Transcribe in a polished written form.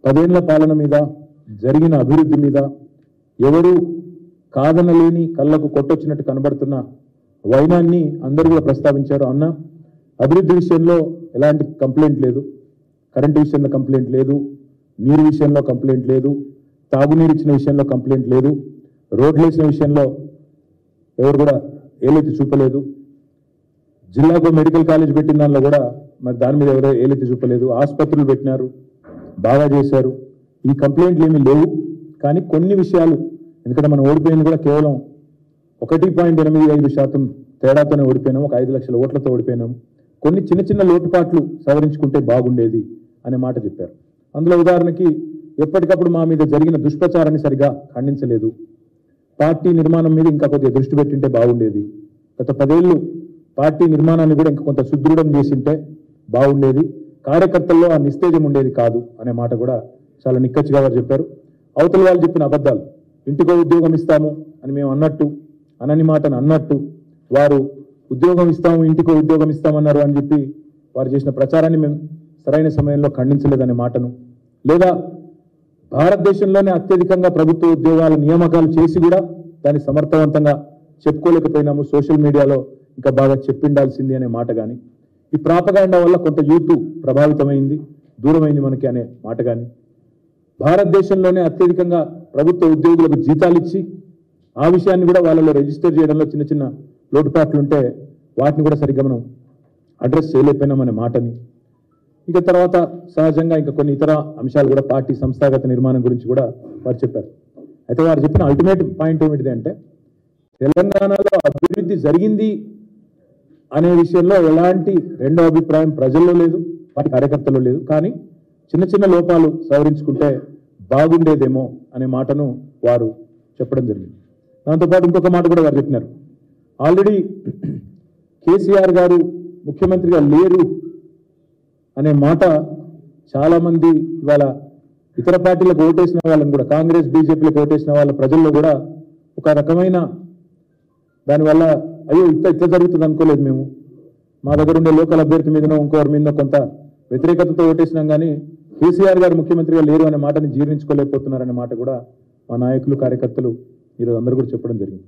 10 ఏళ్ల పాలన మీద జరిగిన అభివృద్ధి మీద ఎవరు కాదనలేని కళ్ళకు కొట్టొచ్చినట్టు కనబడుతున్న వైనాన్ని అందరూ కూడా ప్రస్తావించారు. అన్న అభివృద్ధి విషయంలో ఎలాంటి కంప్లైంట్ లేదు, కరెంటు విషయంలో కంప్లైంట్ లేదు, నీరు విషయంలో కంప్లైంట్ లేదు, తాగునీరు ఇచ్చిన విషయంలో కంప్లైంట్ లేదు, రోడ్లు వేసిన విషయంలో ఎవరు కూడా ఏలెత్తి చూపలేదు, జిల్లాకు మెడికల్ కాలేజ్ పెట్టిన దానిలో కూడా మరి దాని మీద ఎవరో ఏలెత్తి చూపలేదు, ఆసుపత్రులు పెట్టినారు, బాగా చేశారు. ఈ కంప్లైంట్లు ఏమీ లేవు. కానీ కొన్ని విషయాలు, ఎందుకంటే మనం ఓడిపోయింది కూడా కేవలం 1.85% తేడాతోనే ఓడిపోయినాము, ఒక 5 లక్షల ఓట్లతో ఓడిపోయినాము. కొన్ని చిన్న చిన్న లోటుపాట్లు సవరించుకుంటే బాగుండేది అనే మాట చెప్పారు. అందులో ఉదాహరణకి ఎప్పటికప్పుడు మా మీద జరిగిన దుష్ప్రచారాన్ని సరిగా ఖండించలేదు, పార్టీ నిర్మాణం మీద ఇంకా కొద్దిగా దృష్టి పెట్టింటే బాగుండేది, గత 10 ఏళ్ళు పార్టీ నిర్మాణాన్ని కూడా ఇంకా కొంత సుదృఢం చేసింటే బాగుండేది, కార్యకర్తల్లో ఆ నిస్తేజం ఉండేది కాదు అనే మాట కూడా చాలా నిక్కచ్చిగా వారు చెప్పారు. అవతల వాళ్ళు చెప్పిన అబద్ధాలు, ఇంటికో ఉద్యోగం ఇస్తాము అని మేము అన్నట్టు, అనని మాటను అన్నట్టు, వారు ఉద్యోగం ఇస్తాము ఇంటికో ఉద్యోగం ఇస్తామన్నారు అని చెప్పి వారు చేసిన ప్రచారాన్ని మేము సరైన సమయంలో ఖండించలేదనే మాటను, లేదా భారతదేశంలోనే అత్యధికంగా ప్రభుత్వ ఉద్యోగాల నియామకాలు చేసి కూడా దాన్ని సమర్థవంతంగా చెప్పుకోలేకపోయినాము, సోషల్ మీడియాలో ఇంకా బాగా చెప్పిండాల్సింది అనే మాట కానీ, ఈ ప్రాపగాండా వల్ల కొంత యూత్ ప్రభావితమైంది, దూరమైంది మనకి అనే మాట కానీ, భారతదేశంలోనే అత్యధికంగా ప్రభుత్వ ఉద్యోగులకు జీతాలు ఇచ్చి ఆ విషయాన్ని కూడా వాళ్ళలో రిజిస్టర్ చేయడంలో చిన్న చిన్న లోటుపాట్లుంటే వాటిని కూడా సరిగ్గా మనం అడ్రస్ చేయలేకపోయినామనే మాటని, ఇక తర్వాత సహజంగా ఇంకా కొన్ని ఇతర అంశాలు కూడా పార్టీ సంస్థాగత నిర్మాణం గురించి కూడా వారు చెప్పారు. అయితే వారు చెప్పిన అల్టిమేట్ పాయింట్ ఏమిటిది అంటే, తెలంగాణలో అభివృద్ధి జరిగింది అనే విషయంలో ఎలాంటి రెండో అభిప్రాయం ప్రజల్లో లేదు, పార్టీ కార్యకర్తల్లో లేదు. కానీ చిన్న చిన్న లోపాలు సవరించుకుంటే బాగుండేదేమో అనే మాటను వారు చెప్పడం జరిగింది. దాంతోపాటు ఇంకొక మాట కూడా వారు చెప్పినారు, ఆల్రెడీ కేసీఆర్ గారు ముఖ్యమంత్రిగా లేరు అనే మాట చాలామంది ఇవాళ ఇతర పార్టీలకు ఓటేసిన వాళ్ళని కూడా, కాంగ్రెస్ బీజేపీలకు ఓటేసిన వాళ్ళ ప్రజల్లో కూడా ఒక రకమైన దానివల్ల అయ్యో ఇట్లా జరుగుతుంది అనుకోలేదు మేము, మా దగ్గర ఉండే లోకల్ అభ్యర్థి మీదనో ఇంకోరి మీద కొంత వ్యతిరేకతతో ఓటేసినాం, కానీ కేసీఆర్ గారు ముఖ్యమంత్రిగా లేరు అనే మాటని జీర్ణించుకోలేకపోతున్నారనే మాట కూడా మా నాయకులు కార్యకర్తలు ఈరోజు అందరూ కూడా చెప్పడం జరిగింది.